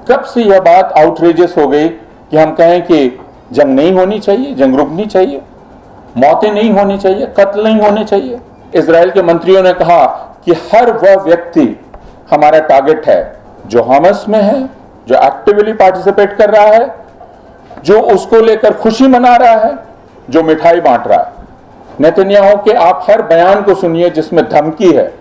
कब से यह बात आउटरेजियस हो गई कि हम कहें कि जंग नहीं होनी चाहिए, जंग रुकनी चाहिए, मौतें नहीं होनी चाहिए, कत्ल नहीं होने चाहिए। इजराइल के मंत्रियों ने कहा कि हर वह व्यक्ति हमारा टारगेट है जो हमस में है, जो एक्टिवली पार्टिसिपेट कर रहा है, जो उसको लेकर खुशी मना रहा है, जो मिठाई बांट रहा है। नेतन्याहू के आप हर बयान को सुनिए जिसमें धमकी है,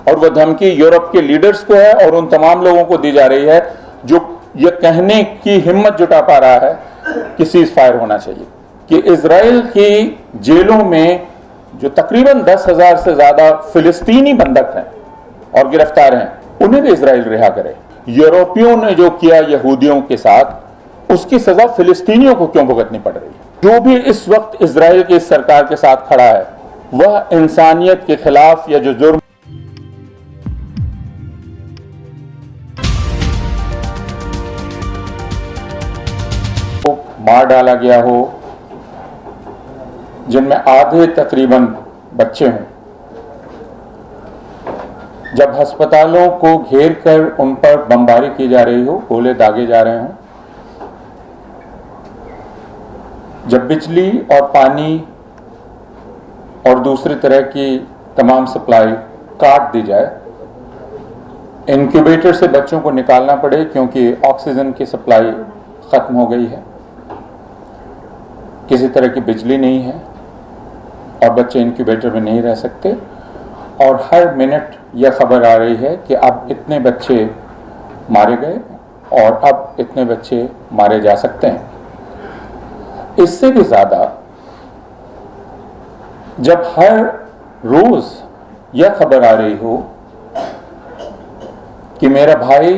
और वह धमकी यूरोप के लीडर्स को है और उन तमाम लोगों को दी जा रही है जो ये कहने की हिम्मत जुटा पा रहा है कि सीज फायर होना चाहिए। कि इजराइल की जेलों में जो तकरीबन 10,000 से ज्यादा फिलिस्तीनी बंधक हैं और गिरफ्तार हैं, उन्हें भी इजराइल रिहा करे। यूरोपियों ने जो किया यहूदियों के साथ, उसकी सजा फिलिस्तीनियों को क्यों भुगतनी पड़ रही है? जो भी इस वक्त इजराइल की सरकार के साथ खड़ा है वह इंसानियत के खिलाफ या जो जुर्म मार डाला गया हो, जिनमें आधे तकरीबन बच्चे हों, जब अस्पतालों को घेर कर उन पर बमबारी की जा रही हो, गोले दागे जा रहे हों, जब बिजली और पानी और दूसरी तरह की तमाम सप्लाई काट दी जाए, इंक्यूबेटर से बच्चों को निकालना पड़े क्योंकि ऑक्सीजन की सप्लाई खत्म हो गई है, किसी तरह की बिजली नहीं है और बच्चे इंक्यूबेटर में नहीं रह सकते, और हर मिनट यह खबर आ रही है कि अब इतने बच्चे मारे गए और अब इतने बच्चे मारे जा सकते हैं। इससे भी ज्यादा जब हर रोज यह खबर आ रही हो कि मेरा भाई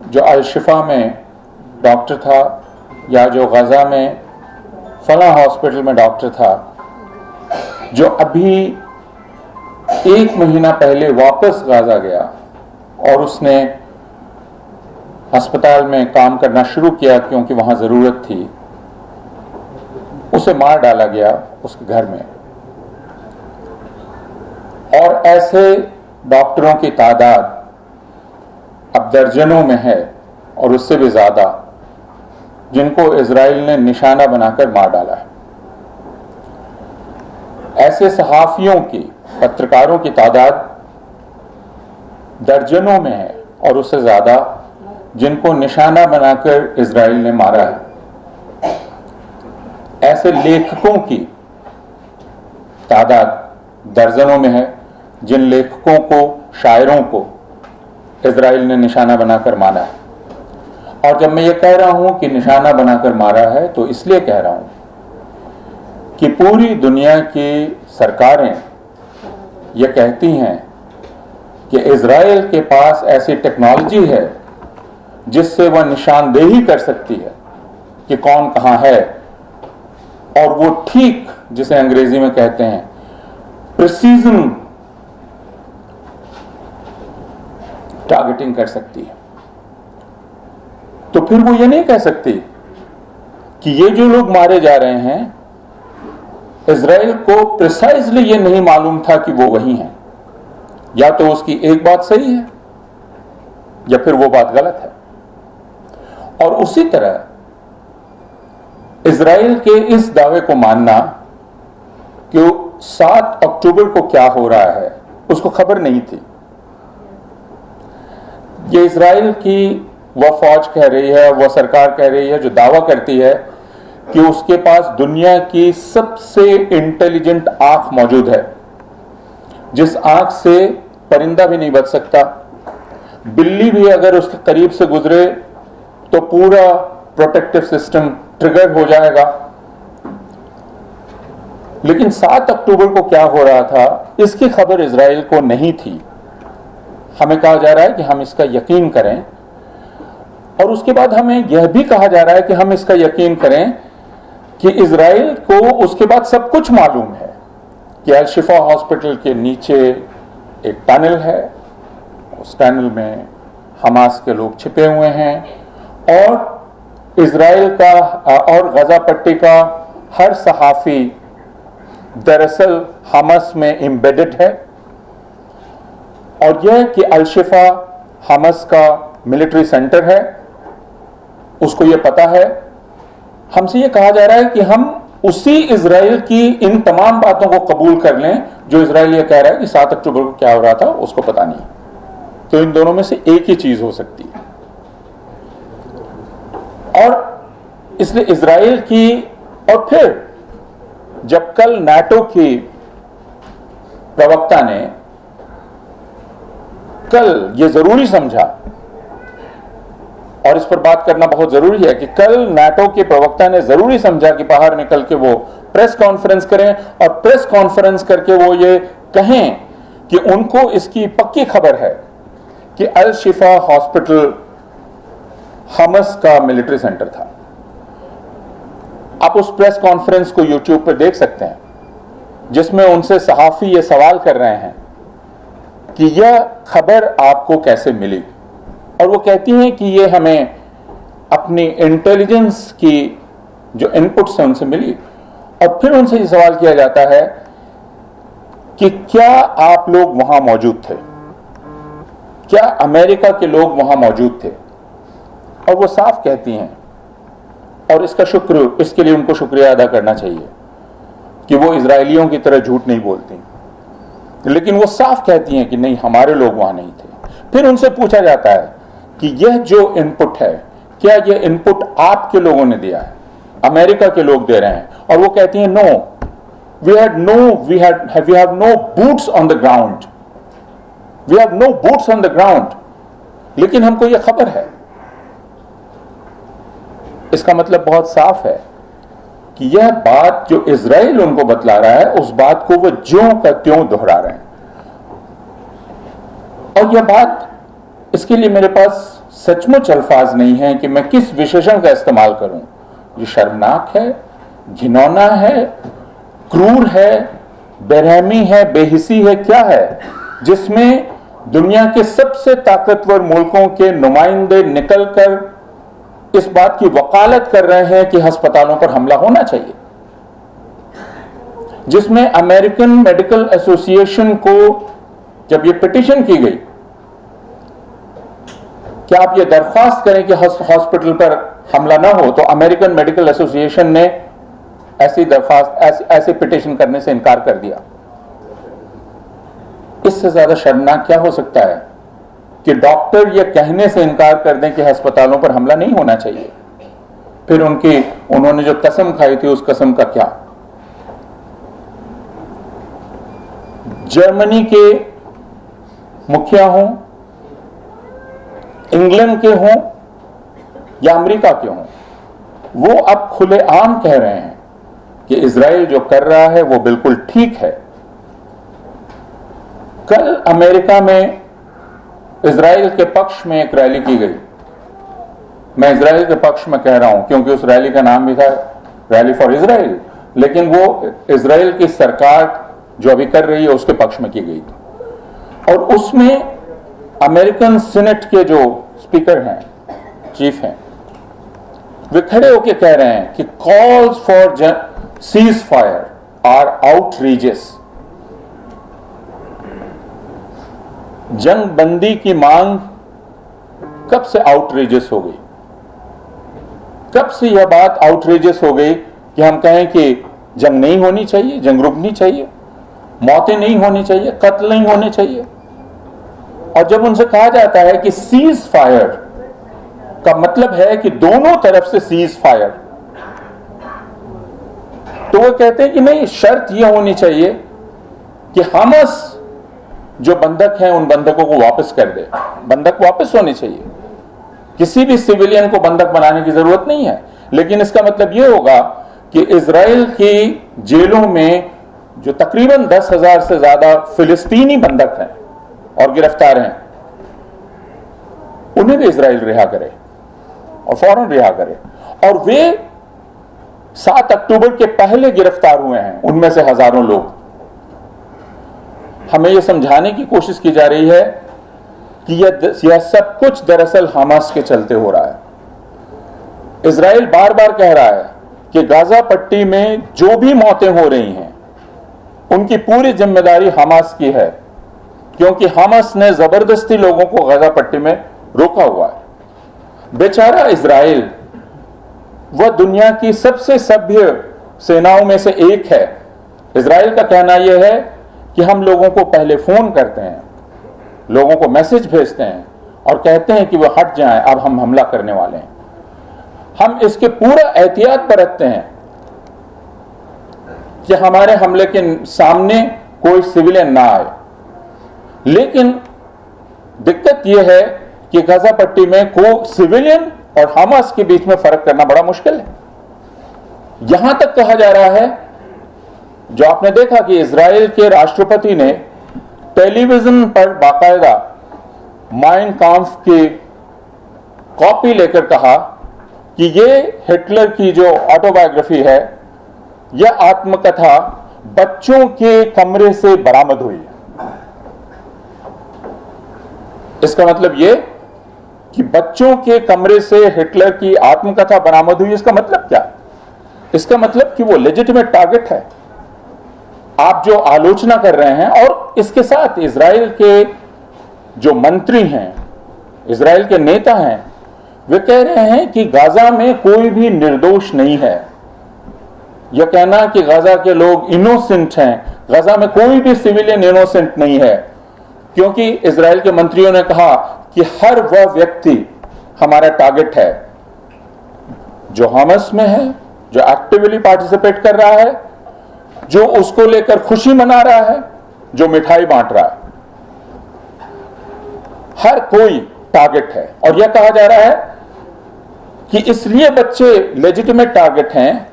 जो अल-शिफा में डॉक्टर था या जो गजा में फला हॉस्पिटल में डॉक्टर था, जो अभी 1 महीना पहले वापस गाजा गया और उसने अस्पताल में काम करना शुरू किया क्योंकि वहां जरूरत थी, उसे मार डाला गया उसके घर में। और ऐसे डॉक्टरों की तादाद अब दर्जनों में है और उससे भी ज्यादा, जिनको इजराइल ने निशाना बनाकर मार डाला है। ऐसे सहाफियों की, पत्रकारों की तादाद दर्जनों में है और उससे ज्यादा, जिनको निशाना बनाकर इजराइल ने मारा है। ऐसे लेखकों की तादाद दर्जनों में है, जिन लेखकों को, शायरों को इजराइल ने निशाना बनाकर मारा है। और जब मैं ये कह रहा हूं कि निशाना बनाकर मारा है, तो इसलिए कह रहा हूं कि पूरी दुनिया की सरकारें ये कहती हैं कि इजराइल के पास ऐसी टेक्नोलॉजी है जिससे वह निशानदेही कर सकती है कि कौन कहां है, और वो ठीक, जिसे अंग्रेजी में कहते हैं प्रिसीजन टारगेटिंग कर सकती है। तो फिर वो ये नहीं कह सकती कि ये जो लोग मारे जा रहे हैं, इजराइल को प्रिसाइजली ये नहीं मालूम था कि वो वही हैं। या तो उसकी एक बात सही है या फिर वो बात गलत है। और उसी तरह इजराइल के इस दावे को मानना कि 7 अक्टूबर को क्या हो रहा है उसको खबर नहीं थी। ये इजराइल की वह फौज कह रही है, वह सरकार कह रही है जो दावा करती है कि उसके पास दुनिया की सबसे इंटेलिजेंट आंख मौजूद है, जिस आंख से परिंदा भी नहीं बच सकता, बिल्ली भी अगर उसके करीब से गुजरे तो पूरा प्रोटेक्टिव सिस्टम ट्रिगर हो जाएगा। लेकिन 7 अक्टूबर को क्या हो रहा था इसकी खबर इजराइल को नहीं थी। हमें कहा जा रहा है कि हम इसका यकीन करें, और उसके बाद हमें यह भी कहा जा रहा है कि हम इसका यकीन करें कि इजराइल को उसके बाद सब कुछ मालूम है कि अल-शिफा हॉस्पिटल के नीचे एक टनल है, उस टनल में हमास के लोग छिपे हुए हैं, और इजराइल का और गजा पट्टी का हर सहाफी दरअसल हमस में एम्बेडेड है, और यह कि अल-शिफा हमस का मिलिट्री सेंटर है उसको ये पता है। हमसे ये कहा जा रहा है कि हम उसी इजराइल की इन तमाम बातों को कबूल कर लें जो इजराइल ये कह रहा है कि 7 अक्टूबर को क्या हो रहा था उसको पता नहीं। तो इन दोनों में से एक ही चीज हो सकती है। और इसलिए इजराइल की, और फिर जब कल नाटो की प्रवक्ता ने कल ये जरूरी समझा, और इस पर बात करना बहुत जरूरी है कि कल नाटो के प्रवक्ता ने जरूरी समझा कि बाहर निकल के वो प्रेस कॉन्फ्रेंस करें और प्रेस कॉन्फ्रेंस करके वो ये कहें कि उनको इसकी पक्की खबर है कि अल शिफा हॉस्पिटल हमस का मिलिट्री सेंटर था। आप उस प्रेस कॉन्फ्रेंस को यूट्यूब पर देख सकते हैं, जिसमें उनसे सहाफी ये सवाल कर रहे हैं कि यह खबर आपको कैसे मिली, और वो कहती हैं कि ये हमें अपनी इंटेलिजेंस की जो इनपुट्स हैं उनसे मिली। और फिर उनसे ये सवाल किया जाता है कि क्या आप लोग वहां मौजूद थे, क्या अमेरिका के लोग वहां मौजूद थे? और वो साफ कहती हैं, और इसके लिए उनको शुक्रिया अदा करना चाहिए कि वो इजरायलियों की तरह झूठ नहीं बोलती, लेकिन वो साफ कहती हैं कि नहीं, हमारे लोग वहां नहीं थे। फिर उनसे पूछा जाता है कि यह जो इनपुट है, क्या यह इनपुट आपके लोगों ने दिया है, अमेरिका के लोग दे रहे हैं? और वो कहती हैं no, we have no boots on the ground, we have no boots on the ground, लेकिन हमको यह खबर है। इसका मतलब बहुत साफ है कि यह बात जो इजराइल उनको बतला रहा है, उस बात को वो ज्यों का त्यों दोहरा रहे हैं। और यह बात, इसके लिए मेरे पास सचमुच अल्फाज नहीं है कि मैं किस विशेषण का इस्तेमाल करूं। ये शर्मनाक है, घिनौना है, क्रूर है, बेरहमी है, बेहिसी है, क्या है, जिसमें दुनिया के सबसे ताकतवर मुल्कों के नुमाइंदे निकलकर इस बात की वकालत कर रहे हैं कि अस्पतालों पर हमला होना चाहिए, जिसमें अमेरिकन मेडिकल एसोसिएशन को जब यह पिटीशन की गई कि आप ये दरख्वास्त करें कि हॉस्पिटल पर हमला ना हो, तो अमेरिकन मेडिकल एसोसिएशन ने ऐसी दरख्वास्त, ऐसे पिटीशन करने से इनकार कर दिया। इससे ज्यादा शर्मनाक क्या हो सकता है कि डॉक्टर ये कहने से इनकार कर दें कि अस्पतालों पर हमला नहीं होना चाहिए। फिर उन्होंने जो कसम खाई थी, उस कसम का क्या? जर्मनी के मुखिया हों, इंग्लैंड के हों या अमेरिका के हों, वो अब खुलेआम कह रहे हैं कि इजराइल जो कर रहा है वो बिल्कुल ठीक है। कल अमेरिका में इजराइल के पक्ष में एक रैली की गई। मैं इजराइल के पक्ष में कह रहा हूं क्योंकि उस रैली का नाम भी था रैली फॉर इजराइल, लेकिन वो इजराइल की सरकार जो अभी कर रही है उसके पक्ष में की गई थी। और उसमें अमेरिकन सीनेट के जो स्पीकर हैं, चीफ हैं, वे खड़े होकर कह रहे हैं कि calls for ceasefire are outrageous. जंग बंदी की मांग कब से आउटरीजियस हो गई? कब से यह बात आउटरीजियस हो गई कि हम कहें कि जंग नहीं होनी चाहिए, जंग रुकनी चाहिए, मौतें नहीं होनी चाहिए, कत्ल नहीं होने चाहिए? और जब उनसे कहा जाता है कि सीज फायर का मतलब है कि दोनों तरफ से सीज फायर, तो वो कहते हैं कि नहीं, शर्त यह होनी चाहिए कि हमस जो बंधक हैं उन बंधकों को वापस कर दे। बंधक वापस होने चाहिए, किसी भी सिविलियन को बंधक बनाने की जरूरत नहीं है। लेकिन इसका मतलब यह होगा कि इजराइल की जेलों में जो तकरीबन 10,000 से ज्यादा फिलिस्तीनी बंधक हैं और गिरफ्तार हैं, उन्हें भी इजराइल रिहा करे और फौरन रिहा करे। और वे 7 अक्टूबर के पहले गिरफ्तार हुए हैं, उनमें से हजारों लोग। हमें यह समझाने की कोशिश की जा रही है कि यह सब कुछ दरअसल हमास के चलते हो रहा है। इजराइल बार बार कह रहा है कि गाजा पट्टी में जो भी मौतें हो रही हैं उनकी पूरी जिम्मेदारी हमास की है, क्योंकि हमास ने जबरदस्ती लोगों को गाजा पट्टी में रोका हुआ है। बेचारा इजराइल वह दुनिया की सबसे सभ्य सेनाओं में से एक है। इजराइल का कहना यह है कि हम लोगों को पहले फोन करते हैं, लोगों को मैसेज भेजते हैं और कहते हैं कि वह हट जाएं, अब हम हमला करने वाले हैं। हम इसके पूरा एहतियात बरतते हैं कि हमारे हमले के सामने कोई सिविलियन ना आए। लेकिन दिक्कत यह है कि गाजा पट्टी में को सिविलियन और हमास के बीच में फर्क करना बड़ा मुश्किल है। यहां तक कहा जा रहा है, जो आपने देखा कि इजराइल के राष्ट्रपति ने टेलीविजन पर बाकायदा माइन काम्फ की कॉपी लेकर कहा कि ये हिटलर की जो ऑटोबायोग्राफी है, यह आत्मकथा बच्चों के कमरे से बरामद हुई है। इसका मतलब ये कि बच्चों के कमरे से हिटलर की आत्मकथा बरामद हुई। इसका मतलब क्या? इसका मतलब कि वो लेजिटिमेट टारगेट है। आप जो आलोचना कर रहे हैं, और इसके साथ इजराइल के जो मंत्री हैं, इजराइल के नेता हैं, वे कह रहे हैं कि गाजा में कोई भी निर्दोष नहीं है। यह कहना कि गाजा के लोग इनोसेंट हैं, गाजा में कोई भी सिविलियन इनोसेंट नहीं है, क्योंकि इजराइल के मंत्रियों ने कहा कि हर वह व्यक्ति हमारा टारगेट है जो हमास में है, जो एक्टिवली पार्टिसिपेट कर रहा है, जो उसको लेकर खुशी मना रहा है, जो मिठाई बांट रहा है। हर कोई टारगेट है। और यह कहा जा रहा है कि इसलिए बच्चे लेजिटिमेट टारगेट हैं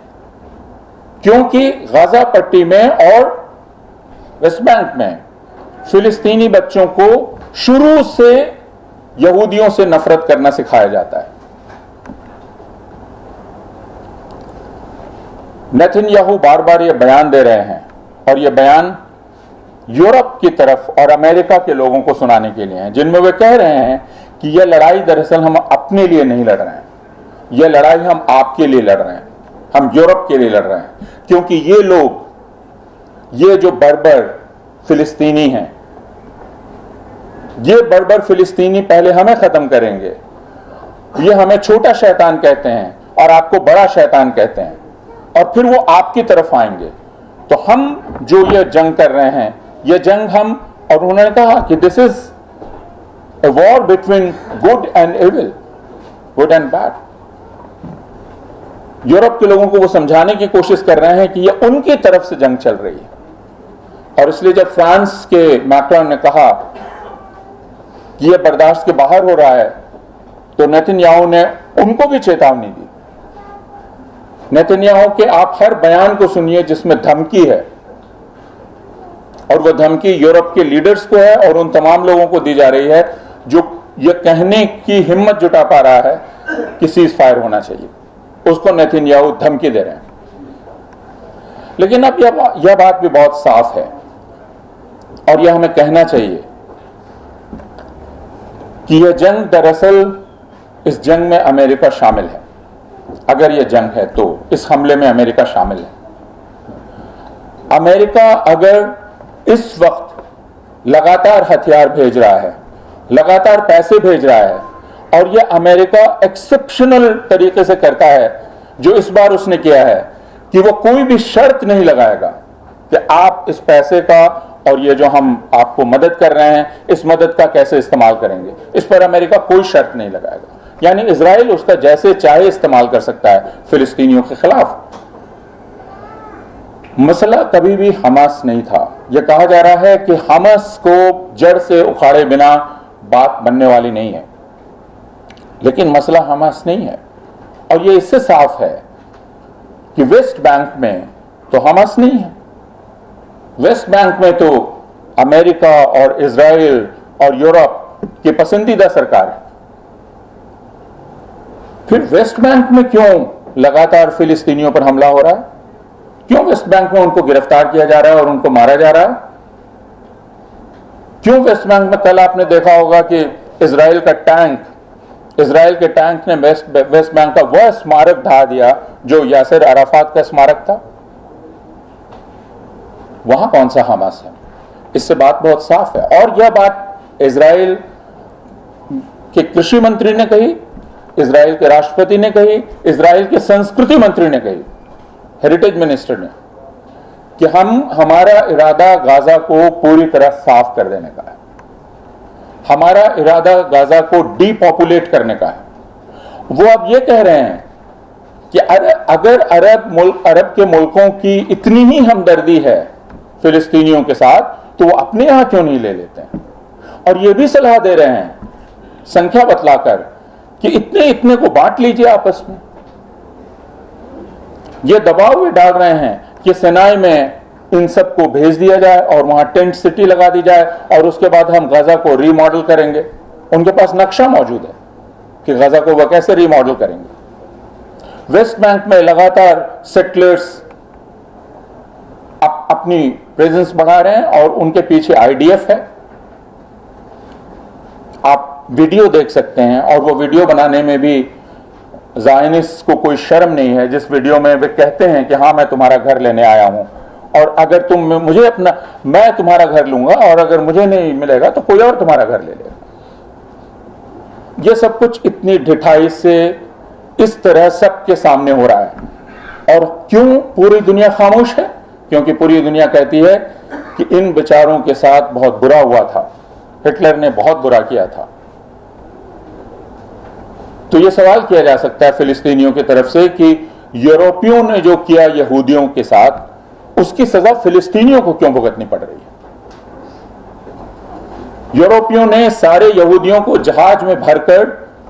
क्योंकि गाजा पट्टी में और वेस्ट बैंक में फिलिस्तीनी बच्चों को शुरू से यहूदियों से नफरत करना सिखाया जाता है। नेतन्याहू बार बार यह बयान दे रहे हैं, और यह बयान यूरोप की तरफ और अमेरिका के लोगों को सुनाने के लिए हैं, जिनमें वे कह रहे हैं कि यह लड़ाई दरअसल हम अपने लिए नहीं लड़ रहे हैं, यह लड़ाई हम आपके लिए लड़ रहे हैं, हम यूरोप के लिए लड़ रहे हैं, क्योंकि ये लोग, ये जो बर्बर फिलिस्तीनी हैं, ये बर्बर फिलिस्तीनी पहले हमें खत्म करेंगे। ये हमें छोटा शैतान कहते हैं और आपको बड़ा शैतान कहते हैं, और फिर वो आपकी तरफ आएंगे। तो हम जो ये जंग कर रहे हैं, ये जंग हम, और उन्होंने कहा कि this is a war between good and evil, good and bad. Europe के लोगों को वो समझाने की कोशिश कर रहे हैं कि ये उनकी तरफ से जंग चल रही है। और इसलिए जब फ्रांस के मैक्रोन ने कहा कि यह बर्दाश्त के बाहर हो रहा है, तो नेतन्याहू ने उनको भी चेतावनी दी। नेतन्याहू के आप हर बयान को सुनिए जिसमें धमकी है, और वह धमकी यूरोप के लीडर्स को है और उन तमाम लोगों को दी जा रही है जो यह कहने की हिम्मत जुटा पा रहा है कि सीज फायर होना चाहिए। उसको नेतन्याहू धमकी दे रहे हैं। लेकिन अब यह बात भी बहुत साफ है, और यह हमें कहना चाहिए कि यह जंग दरअसल, इस जंग में अमेरिका शामिल है। अगर यह जंग है तो इस हमले में अमेरिका शामिल है। अमेरिका अगर इस वक्त लगातार हथियार भेज रहा है, लगातार पैसे भेज रहा है, और यह अमेरिका एक्सेप्शनल तरीके से करता है, जो इस बार उसने किया है कि वो कोई भी शर्त नहीं लगाएगा कि आप इस पैसे का और ये जो हम आपको मदद कर रहे हैं, इस मदद का कैसे इस्तेमाल करेंगे, इस पर अमेरिका कोई शर्त नहीं लगाएगा। यानी इजराइल उसका जैसे चाहे इस्तेमाल कर सकता है फिलिस्तीनियों के खिलाफ। मसला कभी भी हमास नहीं था। यह कहा जा रहा है कि हमास को जड़ से उखाड़े बिना बात बनने वाली नहीं है, लेकिन मसला हमास नहीं है। और यह इससे साफ है कि वेस्ट बैंक में तो हमास नहीं है। वेस्ट बैंक में तो अमेरिका और इजराइल और यूरोप की पसंदीदा सरकार है। फिर वेस्ट बैंक में क्यों लगातार फिलिस्तीनियों पर हमला हो रहा है? क्यों वेस्ट बैंक में उनको गिरफ्तार किया जा रहा है और उनको मारा जा रहा है? क्यों वेस्ट बैंक में कल आपने देखा होगा कि इजराइल के टैंक ने वेस्ट बैंक का वह स्मारक ढा दिया जो यासिर अराफात का स्मारक था? वहां कौन सा हमास है? इससे बात बहुत साफ है। और यह बात इजराइल के कृषि मंत्री ने कही, इजराइल के राष्ट्रपति ने कही, इजराइल के संस्कृति मंत्री ने कही, हेरिटेज मिनिस्टर ने, कि हमारा इरादा गाजा को पूरी तरह साफ कर देने का है, हमारा इरादा गाजा को डीपॉपुलेट करने का है। वो अब ये कह रहे हैं कि अगर अरब के मुल्कों की इतनी ही हमदर्दी है फिलिस्तीनियों के साथ, तो वो अपने यहां क्यों नहीं ले लेते हैं। और ये भी सलाह दे रहे हैं संख्या बतलाकर कि इतने इतने को बांट लीजिए आपस में। ये दबाव भी डाल रहे हैं कि सिनाई में इन सबको भेज दिया जाए और वहां टेंट सिटी लगा दी जाए और उसके बाद हम गाजा को रीमॉडल करेंगे। उनके पास नक्शा मौजूद है कि गाजा को वह कैसे रीमॉडल करेंगे। वेस्ट बैंक में लगातार सेटलर्स अपनी प्रेजेंस बढ़ा रहे हैं और उनके पीछे आईडीएफ है। आप वीडियो देख सकते हैं और वो वीडियो बनाने में भी ज़ायनिस्ट को कोई शर्म नहीं है, जिस वीडियो में वे कहते हैं कि हाँ मैं तुम्हारा घर लेने आया हूं और अगर तुम मुझे मैं तुम्हारा घर लूंगा और अगर मुझे नहीं मिलेगा तो कोई और तुम्हारा घर ले लेगा। यह सब कुछ इतनी ढिठाई से इस तरह सबके सामने हो रहा है। और क्यों पूरी दुनिया खामोश है? क्योंकि पूरी दुनिया कहती है कि इन बेचारों के साथ बहुत बुरा हुआ था, हिटलर ने बहुत बुरा किया था। तो यह सवाल किया जा सकता है फिलिस्तीनियों की तरफ से कि यूरोपियों ने जो किया यहूदियों के साथ, उसकी सजा फिलिस्तीनियों को क्यों भुगतनी पड़ रही है। यूरोपियों ने सारे यहूदियों को जहाज में भरकर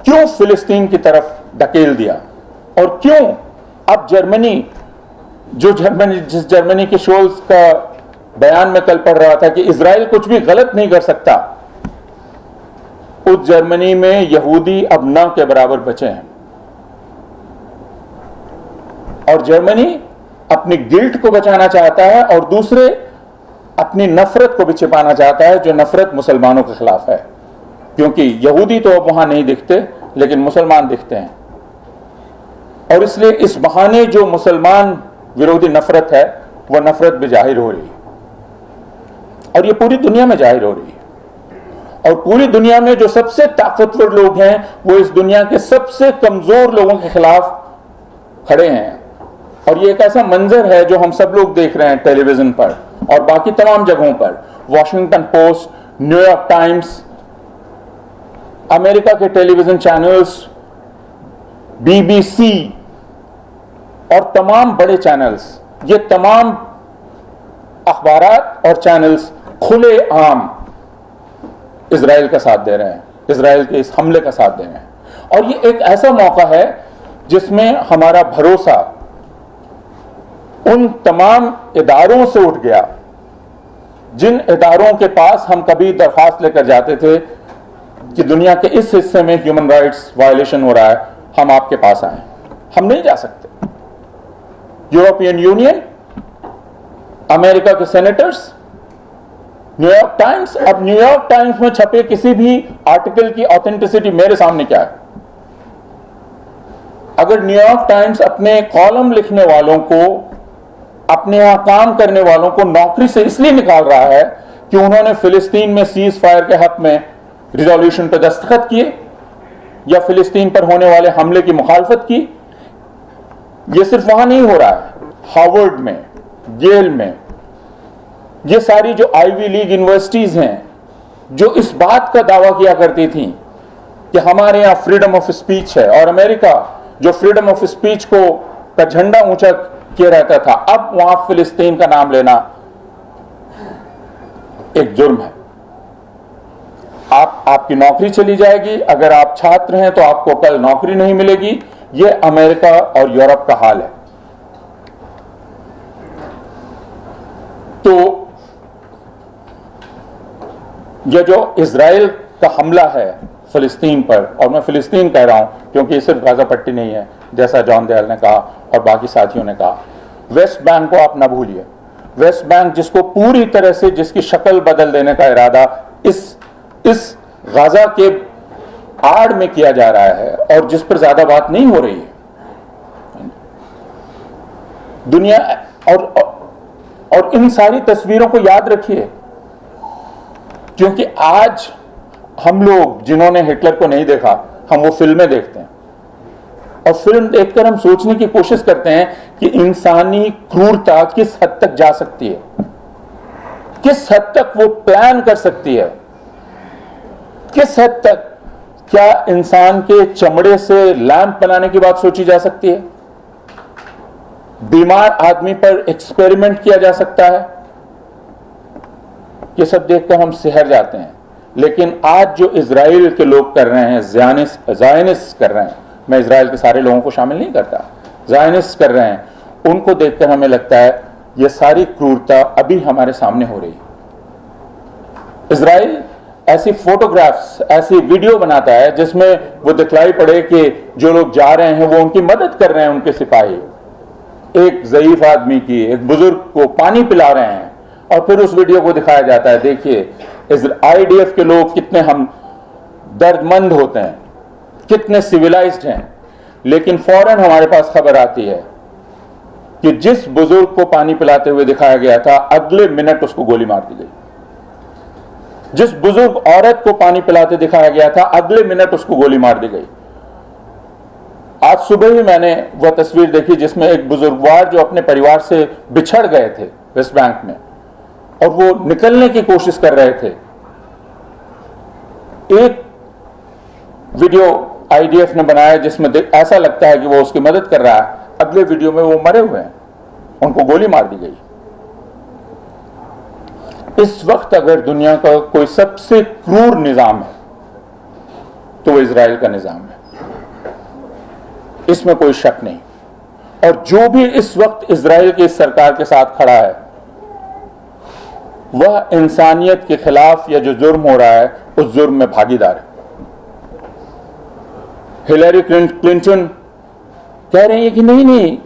क्यों फिलिस्तीन की तरफ धकेल दिया, और क्यों अब जिस जर्मनी के शोल्स का बयान में कल पढ़ रहा था कि इजराइल कुछ भी गलत नहीं कर सकता, उस जर्मनी में यहूदी अब न के बराबर बचे हैं। और जर्मनी अपनी गिल्ट को बचाना चाहता है और दूसरे अपनी नफरत को भी छिपाना चाहता है, जो नफरत मुसलमानों के खिलाफ है। क्योंकि यहूदी तो अब वहां नहीं दिखते, लेकिन मुसलमान दिखते हैं। और इसलिए इस बहाने जो मुसलमान विरोधी नफरत है, वह नफरत भी जाहिर हो रही है और यह पूरी दुनिया में जाहिर हो रही है। और पूरी दुनिया में जो सबसे ताकतवर लोग हैं, वो इस दुनिया के सबसे कमजोर लोगों के खिलाफ खड़े हैं। और ये एक ऐसा मंजर है जो हम सब लोग देख रहे हैं टेलीविजन पर और बाकी तमाम जगहों पर। Washington post, New York times, America के टेलीविजन चैनल्स, बीबीसी और तमाम बड़े चैनल्स, ये तमाम अखबारात और चैनल्स खुले आम इजराइल का साथ दे रहे हैं, इजराइल के इस हमले का साथ दे रहे हैं। और ये एक ऐसा मौका है जिसमें हमारा भरोसा उन तमाम इदारों से उठ गया जिन इदारों के पास हम कभी दरख्वास्त लेकर जाते थे कि दुनिया के इस हिस्से में ह्यूमन राइट्स वायलेशन हो रहा है, हम आपके पास आए। हम नहीं जा सकते। यूरोपियन यूनियन, अमेरिका के सेनेटर्स, न्यूयॉर्क टाइम्स। अब न्यूयॉर्क टाइम्स में छपे किसी भी आर्टिकल की ऑथेंटिसिटी मेरे सामने क्या है? अगर न्यूयॉर्क टाइम्स अपने कॉलम लिखने वालों को, अपने यहां काम करने वालों को नौकरी से इसलिए निकाल रहा है कि उन्होंने फिलिस्तीन में सीज फायर के हक में रिजोल्यूशन पर दस्तखत किए या फिलिस्तीन पर होने वाले हमले की मुखालफत की, यह सिर्फ वहां नहीं हो रहा है, हार्वर्ड में, येल में, ये सारी जो आईवी लीग यूनिवर्सिटीज हैं, जो इस बात का दावा किया करती थी कि हमारे यहां फ्रीडम ऑफ स्पीच है, और अमेरिका जो फ्रीडम ऑफ स्पीच का झंडा ऊंचा किया रहता था, अब वहां फिलिस्तीन का नाम लेना एक जुर्म है। आपकी नौकरी चली जाएगी। अगर आप छात्र हैं तो आपको कल नौकरी नहीं मिलेगी। यह अमेरिका और यूरोप का हाल है। तो यह जो इजराइल का हमला है फिलिस्तीन पर, और मैं फिलिस्तीन कह रहा हूं क्योंकि ये सिर्फ गाजा पट्टी नहीं है, जैसा जॉन दयाल ने कहा और बाकी साथियों ने कहा। वेस्ट बैंक को आप ना भूलिए। वेस्ट बैंक जिसको पूरी तरह से, जिसकी शक्ल बदल देने का इरादा इस गाजा के आड़ में किया जा रहा है और जिस पर ज्यादा बात नहीं हो रही है दुनिया। और इन सारी तस्वीरों को याद रखिए, क्योंकि आज हम लोग जिन्होंने हिटलर को नहीं देखा, हम वो फिल्में देखते हैं। और फिल्म देखकर हम सोचने की कोशिश करते हैं कि इंसानी क्रूरता किस हद तक जा सकती है, किस हद तक वो प्लान कर सकती है, किस हद तक क्या इंसान के चमड़े से लैंप बनाने की बात सोची जा सकती है, बीमार आदमी पर एक्सपेरिमेंट किया जा सकता है। ये सब देखकर हम सिहर जाते हैं। लेकिन आज जो इजराइल के लोग कर रहे हैं, ज़ायनिस्ट कर रहे हैं, मैं इजराइल के सारे लोगों को शामिल नहीं करता, ज़ायनिस्ट कर रहे हैं, उनको देखकर हमें लगता है ये सारी क्रूरता अभी हमारे सामने हो रही है। इजराइल ऐसी फोटोग्राफ्स, ऐसी वीडियो बनाता है जिसमें वो दिखलाई पड़े कि जो लोग जा रहे हैं वो उनकी मदद कर रहे हैं, उनके सिपाही एक ज़ईफ आदमी की, एक बुजुर्ग को पानी पिला रहे हैं, और फिर उस वीडियो को दिखाया जाता है। देखिए IDF के लोग कितने हम दर्दमंद होते हैं, कितने सिविलाइज्ड हैं। लेकिन फौरन हमारे पास खबर आती है कि जिस बुजुर्ग को पानी पिलाते हुए दिखाया गया था, अगले मिनट उसको गोली मार दी गई। जिस बुजुर्ग औरत को पानी पिलाते दिखाया गया था, अगले मिनट उसको गोली मार दी गई। आज सुबह ही मैंने वह तस्वीर देखी जिसमें एक बुजुर्गवार जो अपने परिवार से बिछड़ गए थे वेस्ट बैंक में, और वो निकलने की कोशिश कर रहे थे। एक वीडियो IDF ने बनाया जिसमें ऐसा लगता है कि वो उसकी मदद कर रहा है, अगले वीडियो में वो मरे हुए हैं, उनको गोली मार दी गई। इस वक्त अगर दुनिया का कोई सबसे क्रूर निजाम है तो वो इजराइल का निजाम है, इसमें कोई शक नहीं। और जो भी इस वक्त इजराइल की सरकार के साथ खड़ा है वह इंसानियत के खिलाफ या जो जुर्म हो रहा है उस जुर्म में भागीदार है। हिलरी क्लिंटन कह रही है कि नहीं,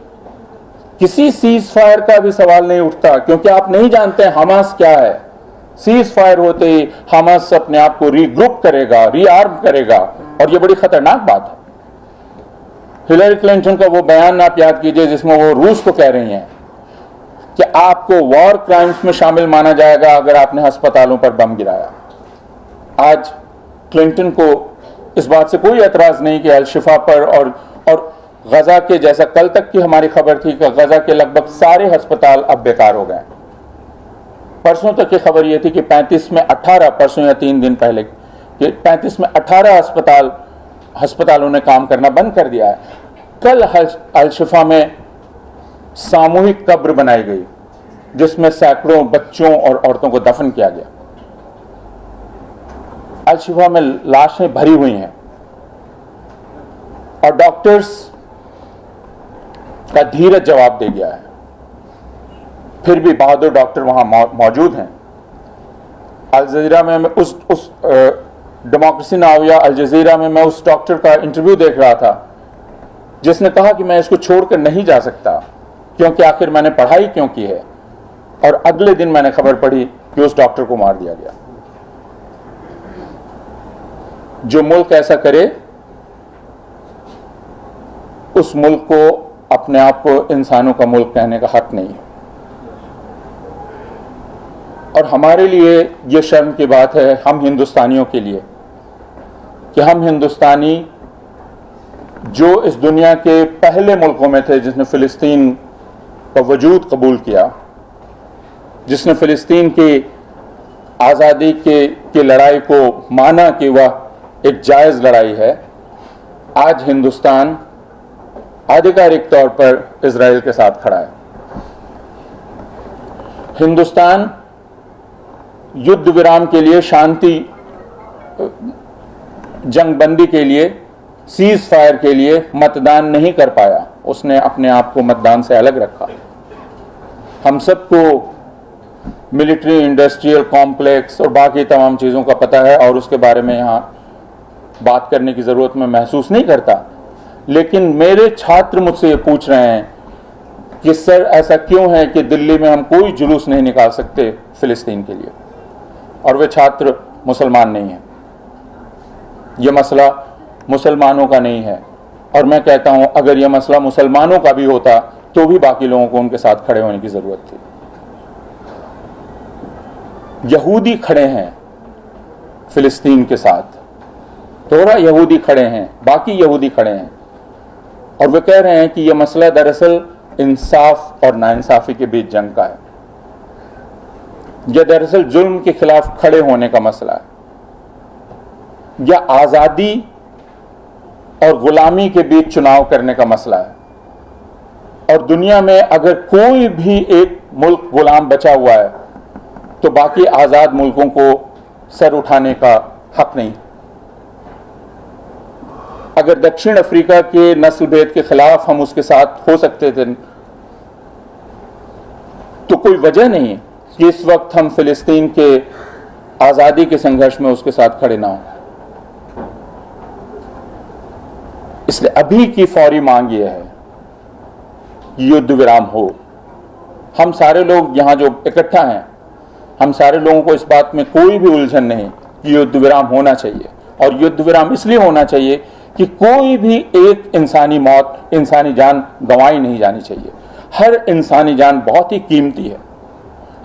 किसी सीज फायर का भी सवाल नहीं उठता, क्योंकि आप नहीं जानते हमास क्या है। सीज फायर होते ही हमास अपने आप को रीग्रुप करेगा, रीआर्म करेगा, और यह बड़ी खतरनाक बात है। हिलरी क्लिंटन का वो बयान आप याद कीजिए जिसमें वो रूस को कह रही हैं कि आपको वॉर क्राइम्स में शामिल माना जाएगा अगर आपने अस्पतालों पर बम गिराया। आज क्लिंटन को इस बात से कोई एतराज नहीं कि अल शिफा पर और गजा के, जैसा कल तक की हमारी खबर थी कि गजा के लगभग सारे अस्पताल अब बेकार हो गए। परसों तक की खबर यह थी कि 35 में 18, परसों या 3 दिन पहले कि 35 में 18 अस्पतालों ने काम करना बंद कर दिया है। कल अल शिफा में सामूहिक कब्र बनाई गई जिसमें सैकड़ों बच्चों और औरतों को दफन किया गया। अल शिफा में लाशें भरी हुई हैं और डॉक्टर्स का धीरज जवाब दे गया है, फिर भी बहादुर डॉक्टर वहां मौजूद हैं। अल जजीरा में उस डेमोक्रेसी नाउ या अल जजीरा में मैं उस डॉक्टर का इंटरव्यू देख रहा था जिसने कहा कि मैं इसको छोड़कर नहीं जा सकता, क्योंकि आखिर मैंने पढ़ाई क्यों की है। और अगले दिन मैंने खबर पढ़ी कि उस डॉक्टर को मार दिया गया। जो मुल्क ऐसा करे उस मुल्क को अपने आप को इंसानों का मुल्क कहने का हक नहीं है। और हमारे लिए यह शर्म की बात है, हम हिंदुस्तानियों के लिए, कि हम हिंदुस्तानी जो इस दुनिया के पहले मुल्कों में थे जिसने फिलिस्तीन का वजूद कबूल किया, जिसने फिलिस्तीन की आज़ादी की लड़ाई को माना कि वह एक जायज़ लड़ाई है, आज हिंदुस्तान आधिकारिक तौर पर इजराइल के साथ खड़ा है। हिंदुस्तान युद्ध विराम के लिए, शांति जंगबंदी के लिए, सीज फायर के लिए मतदान नहीं कर पाया। उसने अपने आप को मतदान से अलग रखा। हम सबको मिलिट्री इंडस्ट्रियल कॉम्प्लेक्स और बाकी तमाम चीज़ों का पता है और उसके बारे में यहाँ बात करने की ज़रूरत मैं महसूस नहीं करता। लेकिन मेरे छात्र मुझसे ये पूछ रहे हैं कि सर ऐसा क्यों है कि दिल्ली में हम कोई जुलूस नहीं निकाल सकते फिलिस्तीन के लिए, और वे छात्र मुसलमान नहीं हैं। ये मसला मुसलमानों का नहीं है, और मैं कहता हूं अगर यह मसला मुसलमानों का भी होता तो भी बाकी लोगों को उनके साथ खड़े होने की जरूरत थी। यहूदी खड़े हैं फिलिस्तीन के साथ, थोड़ा यहूदी खड़े हैं, बाकी यहूदी खड़े हैं, और वे कह रहे हैं कि यह मसला दरअसल इंसाफ और नाइंसाफी के बीच जंग का है। यह दरअसल जुल्म के खिलाफ खड़े होने का मसला है, या आजादी और गुलामी के बीच चुनाव करने का मसला है। और दुनिया में अगर कोई भी एक मुल्क गुलाम बचा हुआ है तो बाकी आजाद मुल्कों को सर उठाने का हक नहीं। अगर दक्षिण अफ्रीका के नस्ल भेद के खिलाफ हम उसके साथ हो सकते थे तो कोई वजह नहीं कि इस वक्त हम फिलिस्तीन के आजादी के संघर्ष में उसके साथ खड़े ना हों। इसलिए अभी की फौरी मांग यह है कि युद्ध विराम हो। हम सारे लोग यहां जो इकट्ठा हैं, हम सारे लोगों को इस बात में कोई भी उलझन नहीं कि युद्ध विराम होना चाहिए। और युद्ध विराम इसलिए होना चाहिए कि कोई भी एक इंसानी मौत, इंसानी जान गंवाई नहीं जानी चाहिए। हर इंसानी जान बहुत ही कीमती है,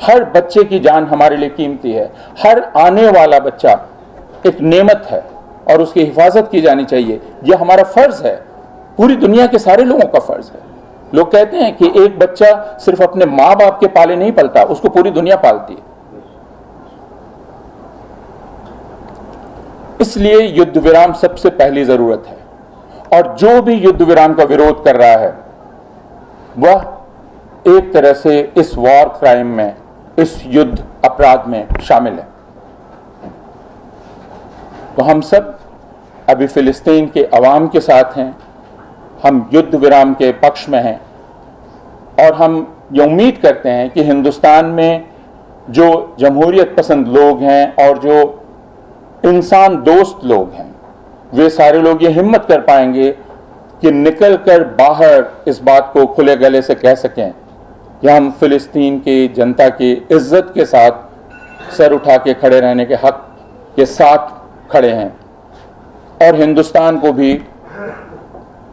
हर बच्चे की जान हमारे लिए कीमती है। हर आने वाला बच्चा एक नेमत है और उसकी हिफाजत की जानी चाहिए। यह हमारा फर्ज है, पूरी दुनिया के सारे लोगों का फर्ज है। लोग कहते हैं कि एक बच्चा सिर्फ अपने माँ बाप के पाले नहीं पलता, उसको पूरी दुनिया पालती है। इसलिए युद्ध विराम सबसे पहली जरूरत है। और जो भी युद्ध विराम का विरोध कर रहा है वह एक तरह से इस वॉर क्राइम में, इस युद्ध अपराध में शामिल है। तो हम सब अभी फिलिस्तीन के अवाम के साथ हैं, हम युद्ध विराम के पक्ष में हैं और हम ये उम्मीद करते हैं कि हिंदुस्तान में जो जमहूरियत पसंद लोग हैं और जो इंसान दोस्त लोग हैं, वे सारे लोग ये हिम्मत कर पाएंगे कि निकल कर बाहर इस बात को खुले गले से कह सकें कि हम फिलिस्तीन की जनता की इज्जत के साथ सर उठा के खड़े रहने के हक के साथ खड़े हैं। और हिंदुस्तान को भी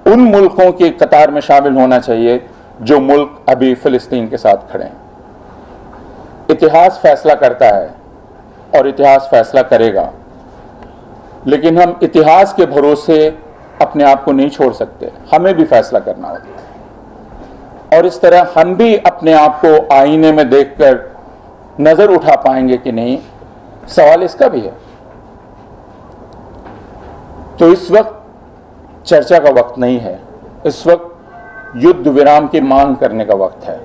उन मुल्कों की कतार में शामिल होना चाहिए जो मुल्क अभी फिलिस्तीन के साथ खड़े हैं। इतिहास फैसला करता है और इतिहास फैसला करेगा, लेकिन हम इतिहास के भरोसे अपने आप को नहीं छोड़ सकते, हमें भी फैसला करना होता है। और इस तरह हम भी अपने आप को आईने में देखकर नजर उठा पाएंगे कि नहीं, सवाल इसका भी है। तो इस वक्त चर्चा का वक्त नहीं है, इस वक्त युद्ध विराम की मांग करने का वक्त है।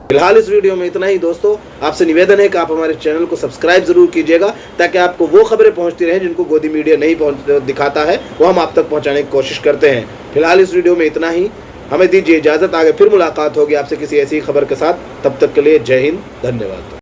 फिलहाल इस वीडियो में इतना ही दोस्तों। आपसे निवेदन है कि आप हमारे चैनल को सब्सक्राइब जरूर कीजिएगा ताकि आपको वो खबरें पहुंचती रहें जिनको गोदी मीडिया नहीं दिखाता है, वो हम आप तक पहुंचाने की कोशिश करते हैं। फिलहाल इस वीडियो में इतना ही, हमें दीजिए इजाजत। आगे फिर मुलाकात होगी आपसे किसी ऐसी खबर के साथ। तब तक के लिए जय हिंद, धन्यवाद।